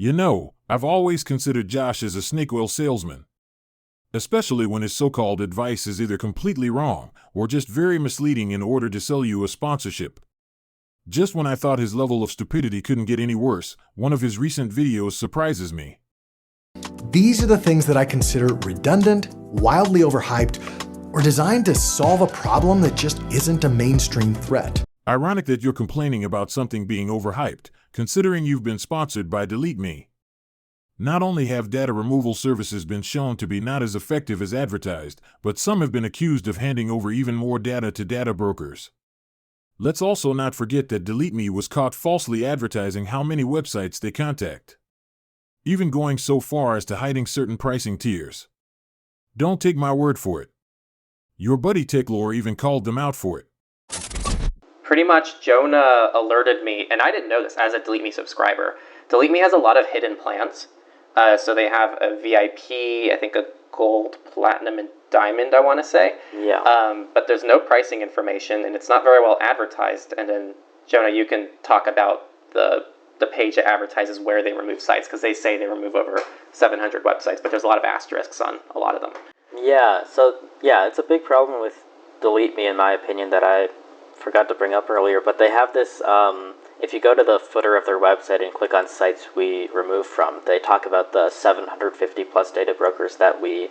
You know, I've always considered Josh as a snake oil salesman, especially when his so-called advice is either completely wrong or just very misleading in order to sell you a sponsorship. Just when I thought his level of stupidity couldn't get any worse, one of his recent videos surprises me. These are the things that I consider redundant, wildly overhyped, or designed to solve a problem that just isn't a mainstream threat. Ironic that you're complaining about something being overhyped, considering you've been sponsored by Delete Me. Not only have data removal services been shown to be not as effective as advertised, but some have been accused of handing over even more data to data brokers. Let's also not forget that Delete Me was caught falsely advertising how many websites they contact, even going so far as to hiding certain pricing tiers. Don't take my word for it. Your buddy Techlore even called them out for it. Pretty much, Jonah alerted me, and I didn't know this as a Delete Me subscriber. Delete Me has a lot of hidden plans. So they have a VIP, I think a gold, platinum, and diamond, I want to say. Yeah. But there's no pricing information, and it's not very well advertised. And then, Jonah, you can talk about the page that advertises where they remove sites, because they say they remove over 700 websites, but there's a lot of asterisks on a lot of them. Yeah, so, it's a big problem with Delete Me, in my opinion, that I forgot to bring up earlier. But they have this... If you go to the footer of their website and click on sites we remove from, they talk about the 750 plus data brokers that we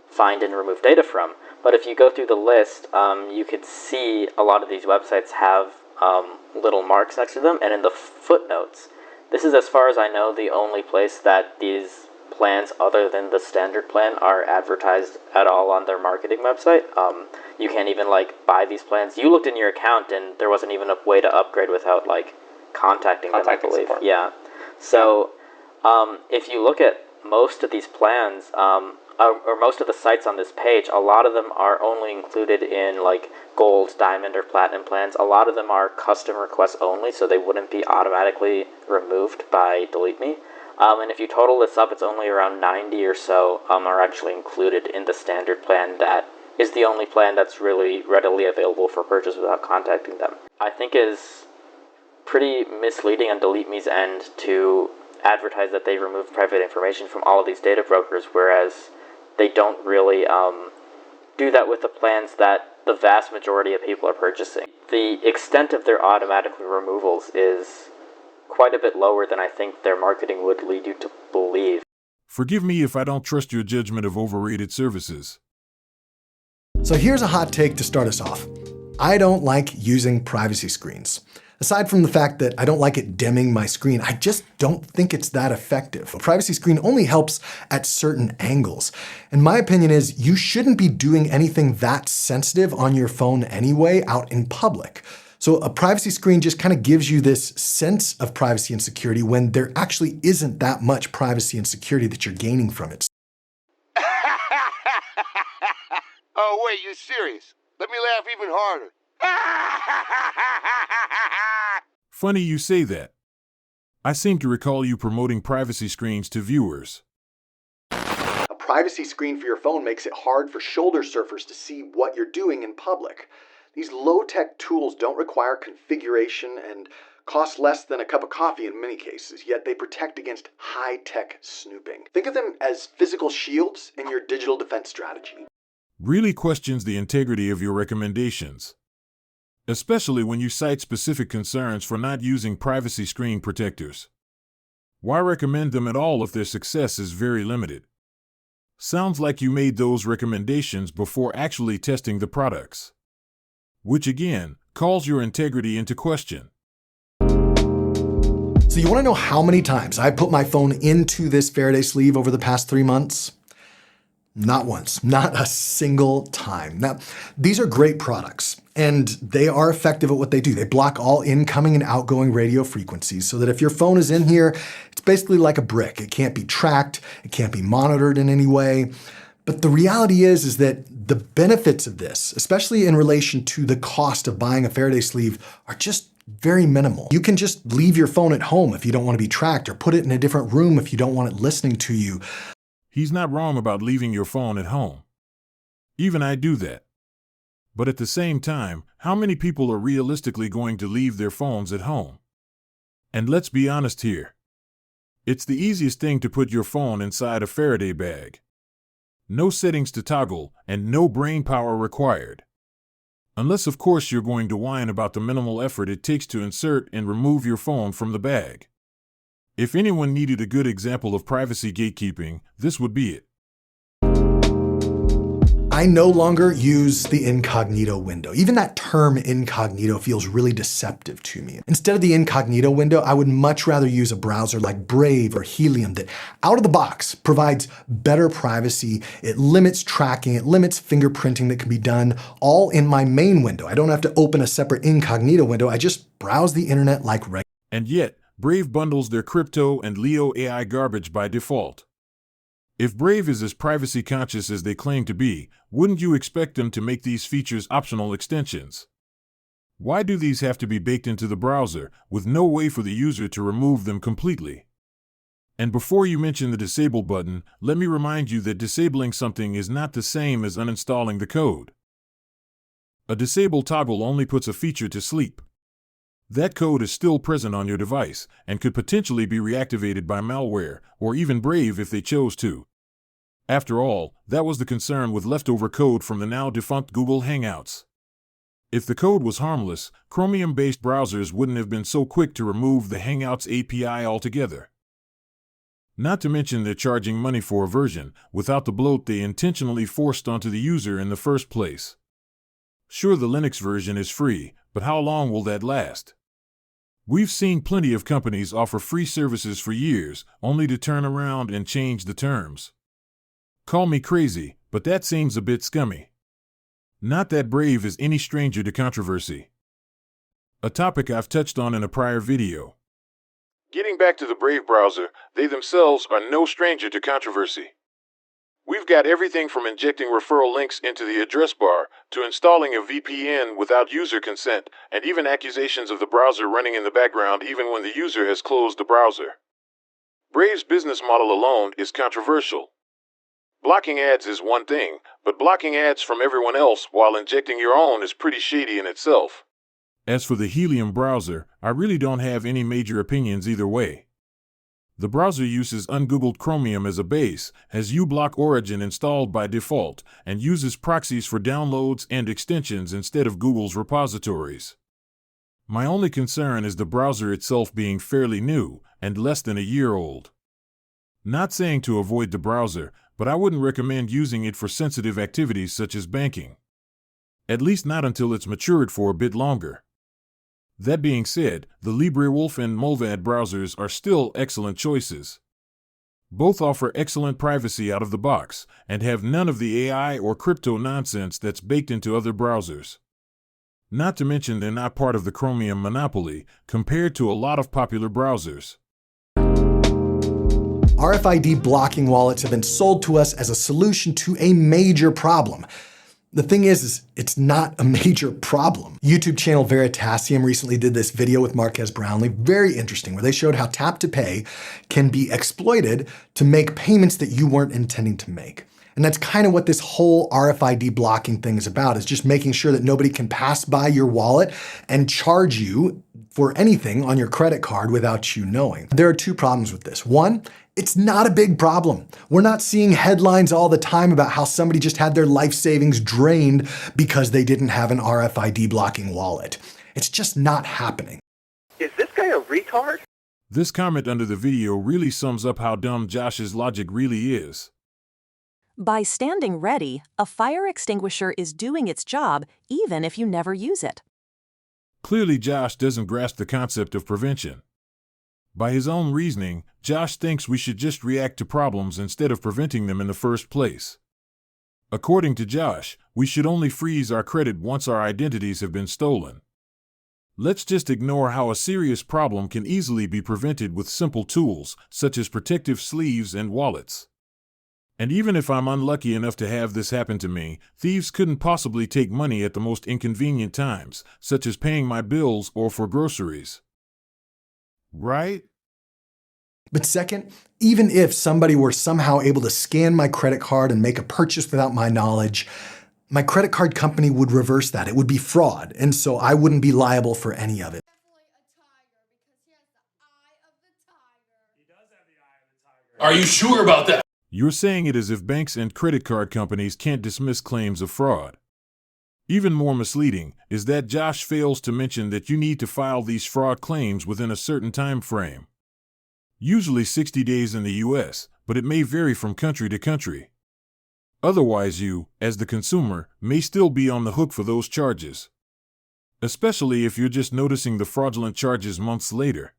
find and remove data from. But if you go through the list, you could see a lot of these websites have little marks next to them, and in the footnotes, this is, as far as I know, the only place that these plans other than the standard plan are advertised at all on their marketing website. You can't even buy these plans. You looked in your account and there wasn't even a way to upgrade without contacting them, I believe. Support. Yeah. So if you look at most of these plans, or most of the sites on this page, a lot of them are only included in gold, diamond, or platinum plans. A lot of them are custom requests only, so they wouldn't be automatically removed by Delete Me. And if you total this up, it's only around 90 or so are actually included in the standard plan that is the only plan that's really readily available for purchase without contacting them. I think is pretty misleading on Delete Me's end to advertise that they remove private information from all of these data brokers, whereas they don't really do that with the plans that the vast majority of people are purchasing. The extent of their automatic removals is quite a bit lower than I think their marketing would lead you to believe. Forgive me if I don't trust your judgment of overrated services. So here's a hot take to start us off. I don't like using privacy screens. Aside from the fact that I don't like it dimming my screen, I just don't think it's that effective. A privacy screen only helps at certain angles. And my opinion is you shouldn't be doing anything that sensitive on your phone anyway out in public. So a privacy screen just kind of gives you this sense of privacy and security when there actually isn't that much privacy and security that you're gaining from it. Oh, wait, you're serious? Let me laugh even harder. Funny you say that. I seem to recall you promoting privacy screens to viewers. A privacy screen for your phone makes it hard for shoulder surfers to see what you're doing in public. These low-tech tools don't require configuration and cost less than a cup of coffee in many cases, yet they protect against high-tech snooping. Think of them as physical shields in your digital defense strategy. Really questions the integrity of your recommendations, especially when you cite specific concerns for not using privacy screen protectors. Why recommend them at all if their success is very limited? Sounds like you made those recommendations before actually testing the products, which again calls your integrity into question. So you want to know how many times I put my phone into this Faraday sleeve over the past 3 months? Not once, not a single time. Now, these are great products, and they are effective at what they do. They block all incoming and outgoing radio frequencies so that if your phone is in here, it's basically like a brick. It can't be tracked, it can't be monitored in any way. But the reality is that the benefits of this, especially in relation to the cost of buying a Faraday sleeve, are just very minimal. You can just leave your phone at home if you don't want to be tracked, or put it in a different room if you don't want it listening to you. He's not wrong about leaving your phone at home. Even I do that. But at the same time, how many people are realistically going to leave their phones at home? And let's be honest here. It's the easiest thing to put your phone inside a Faraday bag. No settings to toggle, and no brain power required. Unless, of course, you're going to whine about the minimal effort it takes to insert and remove your phone from the bag. If anyone needed a good example of privacy gatekeeping, this would be it. I no longer use the incognito window. Even that term incognito feels really deceptive to me. Instead of the incognito window, I would much rather use a browser like Brave or Helium that out of the box provides better privacy. It limits tracking, it limits fingerprinting that can be done all in my main window. I don't have to open a separate incognito window. I just browse the internet like regular. And yet, Brave bundles their crypto and Leo AI garbage by default. If Brave is as privacy conscious as they claim to be, wouldn't you expect them to make these features optional extensions? Why do these have to be baked into the browser, with no way for the user to remove them completely? And before you mention the disable button, let me remind you that disabling something is not the same as uninstalling the code. A disable toggle only puts a feature to sleep. That code is still present on your device and could potentially be reactivated by malware or even Brave if they chose to. After all, that was the concern with leftover code from the now defunct Google Hangouts. If the code was harmless, Chromium-based browsers wouldn't have been so quick to remove the Hangouts API altogether. Not to mention they're charging money for a version without the bloat they intentionally forced onto the user in the first place. Sure, the Linux version is free, but how long will that last? We've seen plenty of companies offer free services for years, only to turn around and change the terms. Call me crazy, but that seems a bit scummy. Not that Brave is any stranger to controversy. A topic I've touched on in a prior video. Getting back to the Brave browser, they themselves are no stranger to controversy. We've got everything from injecting referral links into the address bar to installing a VPN without user consent, and even accusations of the browser running in the background even when the user has closed the browser. Brave's business model alone is controversial. Blocking ads is one thing, but blocking ads from everyone else while injecting your own is pretty shady in itself. As for the Helium browser, I really don't have any major opinions either way. The browser uses ungoogled Chromium as a base, has uBlock Origin installed by default, and uses proxies for downloads and extensions instead of Google's repositories. My only concern is the browser itself being fairly new and less than a year old. Not saying to avoid the browser, but I wouldn't recommend using it for sensitive activities such as banking. At least not until it's matured for a bit longer. That being said, the LibreWolf and Mullvad browsers are still excellent choices. Both offer excellent privacy out of the box and have none of the AI or crypto nonsense that's baked into other browsers. Not to mention they're not part of the Chromium monopoly compared to a lot of popular browsers. RFID blocking wallets have been sold to us as a solution to a major problem. The thing is it's not a major problem. YouTube channel Veritasium recently did this video with Marques Brownlee, very interesting, where they showed how tap to pay can be exploited to make payments that you weren't intending to make. And that's kind of what this whole RFID blocking thing is about, is just making sure that nobody can pass by your wallet and charge you for anything on your credit card without you knowing. There are two problems with this. One, it's not a big problem. We're not seeing headlines all the time about how somebody just had their life savings drained because they didn't have an RFID blocking wallet. It's just not happening. Is this guy a retard? This comment under the video really sums up how dumb Josh's logic really is. By standing ready, a fire extinguisher is doing its job even if you never use it. Clearly, Josh doesn't grasp the concept of prevention. By his own reasoning, Josh thinks we should just react to problems instead of preventing them in the first place. According to Josh, we should only freeze our credit once our identities have been stolen. Let's just ignore how a serious problem can easily be prevented with simple tools, such as protective sleeves and wallets. And even if I'm unlucky enough to have this happen to me, thieves couldn't possibly take money at the most inconvenient times, such as paying my bills or for groceries. Right? But second, even if somebody were somehow able to scan my credit card and make a purchase without my knowledge, my credit card company would reverse that. It would be fraud, and so I wouldn't be liable for any of it. Definitely a tiger because he has the eye of the tiger. He does have the Are you sure about that? You're saying it as if banks and credit card companies can't dismiss claims of fraud. Even more misleading is that Josh fails to mention that you need to file these fraud claims within a certain time frame. Usually 60 days in the US, but it may vary from country to country. Otherwise you, as the consumer, may still be on the hook for those charges. Especially if you're just noticing the fraudulent charges months later.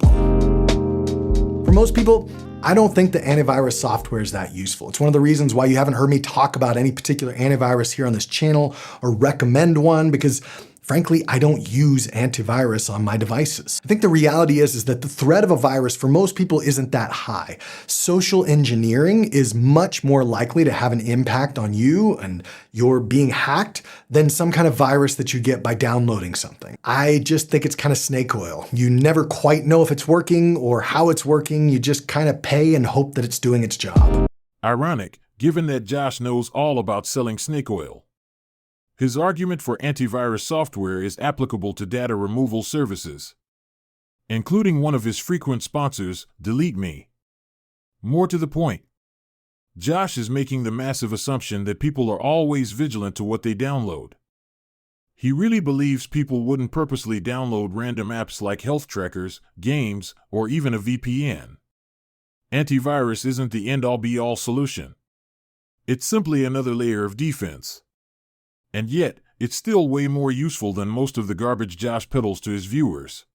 For most people, I don't think the antivirus software is that useful. It's one of the reasons why you haven't heard me talk about any particular antivirus here on this channel or recommend one, because frankly, I don't use antivirus on my devices. I think the reality is that the threat of a virus for most people isn't that high. Social engineering is much more likely to have an impact on you and you're being hacked than some kind of virus that you get by downloading something. I just think it's kind of snake oil. You never quite know if it's working or how it's working. You just kind of pay and hope that it's doing its job. Ironic, given that Josh knows all about selling snake oil. His argument for antivirus software is applicable to data removal services, including one of his frequent sponsors, Delete Me. More to the point, Josh is making the massive assumption that people are always vigilant to what they download. He really believes people wouldn't purposely download random apps like health trackers, games, or even a VPN. Antivirus isn't the end-all be-all solution. It's simply another layer of defense. And yet, it's still way more useful than most of the garbage Josh peddles to his viewers.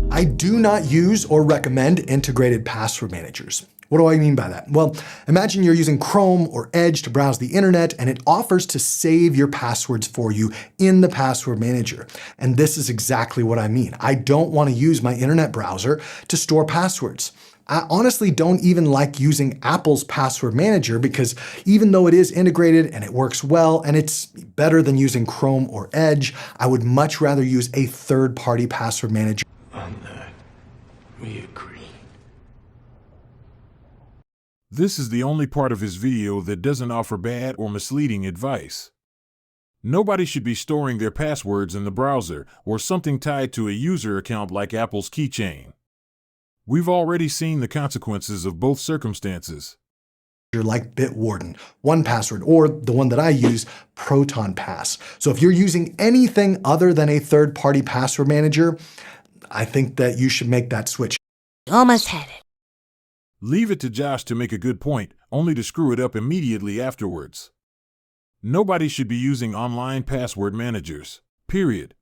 I do not use or recommend integrated password managers. What do I mean by that? Well, imagine you're using Chrome or Edge to browse the internet and it offers to save your passwords for you in the password manager. And this is exactly what I mean. I don't want to use my internet browser to store passwords. I honestly don't even like using Apple's password manager because even though it is integrated and it works well and it's better than using Chrome or Edge, I would much rather use a third-party password manager. On that, we agree. This is the only part of his video that doesn't offer bad or misleading advice. Nobody should be storing their passwords in the browser or something tied to a user account like Apple's keychain. We've already seen the consequences of both circumstances. Like Bitwarden, 1Password, or the one that I use, Proton Pass. So if you're using anything other than a third-party password manager, I think that you should make that switch. Almost had it. Leave it to Josh to make a good point, only to screw it up immediately afterwards. Nobody should be using online password managers, period.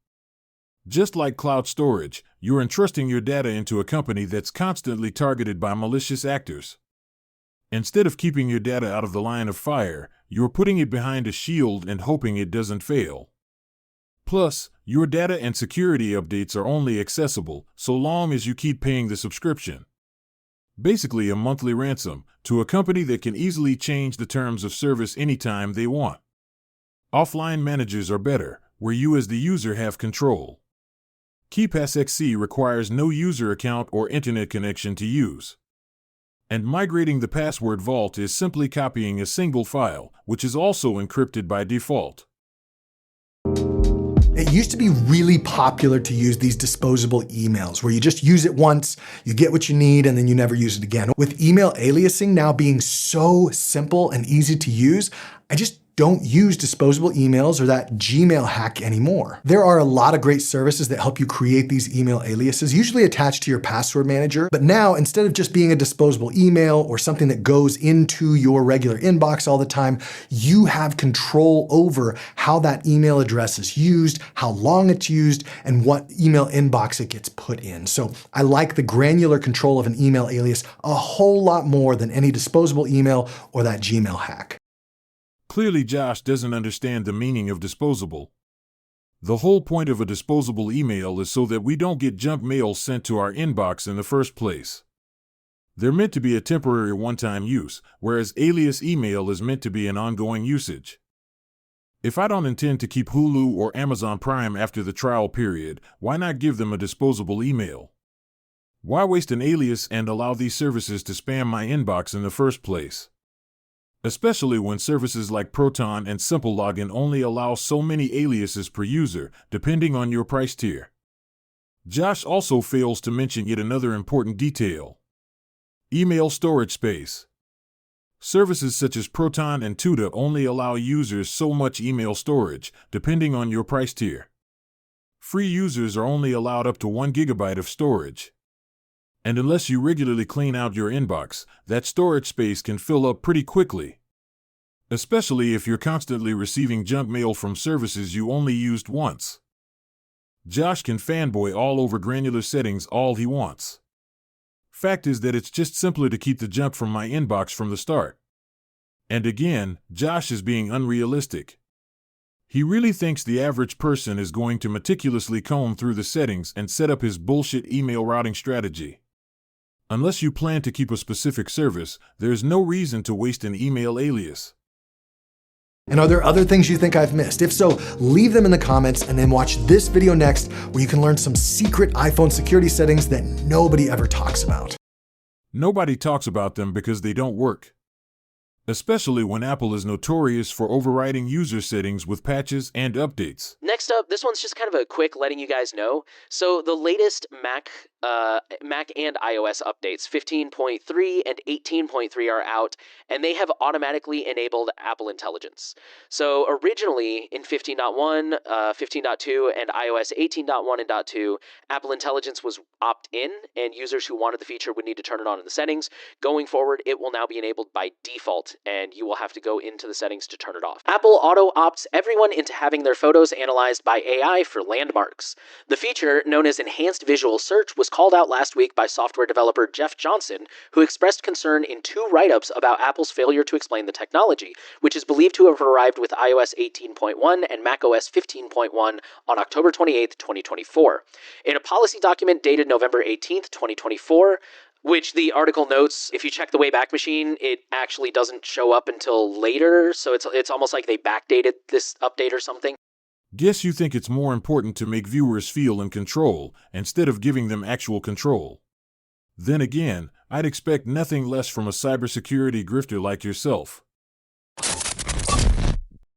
Just like cloud storage, you're entrusting your data into a company that's constantly targeted by malicious actors. Instead of keeping your data out of the line of fire, you're putting it behind a shield and hoping it doesn't fail. Plus, your data and security updates are only accessible so long as you keep paying the subscription. Basically a monthly ransom to a company that can easily change the terms of service anytime they want. Offline managers are better, where you as the user have control. KeePassXC requires no user account or internet connection to use. And migrating the password vault is simply copying a single file, which is also encrypted by default. It used to be really popular to use these disposable emails where you just use it once, you get what you need, and then you never use it again. With email aliasing now being so simple and easy to use, I just don't use disposable emails or that Gmail hack anymore. There are a lot of great services that help you create these email aliases, usually attached to your password manager. But now, instead of just being a disposable email or something that goes into your regular inbox all the time, you have control over how that email address is used, how long it's used, and what email inbox it gets put in. So I like the granular control of an email alias a whole lot more than any disposable email or that Gmail hack. Clearly, Josh doesn't understand the meaning of disposable. The whole point of a disposable email is so that we don't get junk mail sent to our inbox in the first place. They're meant to be a temporary one-time use, whereas alias email is meant to be an ongoing usage. If I don't intend to keep Hulu or Amazon Prime after the trial period, why not give them a disposable email? Why waste an alias and allow these services to spam my inbox in the first place? Especially when services like Proton and Simple Login only allow so many aliases per user, depending on your price tier. Josh also fails to mention yet another important detail: email storage space. Services such as Proton and Tuda only allow users so much email storage, depending on your price tier. Free users are only allowed up to 1 gigabyte of storage. And unless you regularly clean out your inbox, that storage space can fill up pretty quickly. Especially if you're constantly receiving junk mail from services you only used once. Josh can fanboy all over granular settings all he wants. Fact is that it's just simpler to keep the junk from my inbox from the start. And again, Josh is being unrealistic. He really thinks the average person is going to meticulously comb through the settings and set up his bullshit email routing strategy. Unless you plan to keep a specific service, there's no reason to waste an email alias. And are there other things you think I've missed? If so, leave them in the comments and then watch this video next where you can learn some secret iPhone security settings that nobody ever talks about. Nobody talks about them because they don't work. Especially when Apple is notorious for overriding user settings with patches and updates. Next up, this one's just kind of a quick letting you guys know. So the latest Mac and iOS updates, 15.3 and 18.3 are out, and they have automatically enabled Apple Intelligence. So originally in 15.1, 15.2, and iOS 18.1 and .2, Apple Intelligence was opt-in, and users who wanted the feature would need to turn it on in the settings. Going forward, it will now be enabled by default, and you will have to go into the settings to turn it off. Apple auto-opts everyone into having their photos analyzed by AI for landmarks. The feature, known as Enhanced Visual Search, was called out last week by software developer Jeff Johnson, who expressed concern in 2 write-ups about Apple's failure to explain the technology, which is believed to have arrived with iOS 18.1 and macOS 15.1 on October 28, 2024. In a policy document dated November 18, 2024, which the article notes, if you check the Wayback Machine, it actually doesn't show up until later, so it's almost like they backdated this update or something. Guess you think it's more important to make viewers feel in control, instead of giving them actual control. Then again, I'd expect nothing less from a cybersecurity grifter like yourself.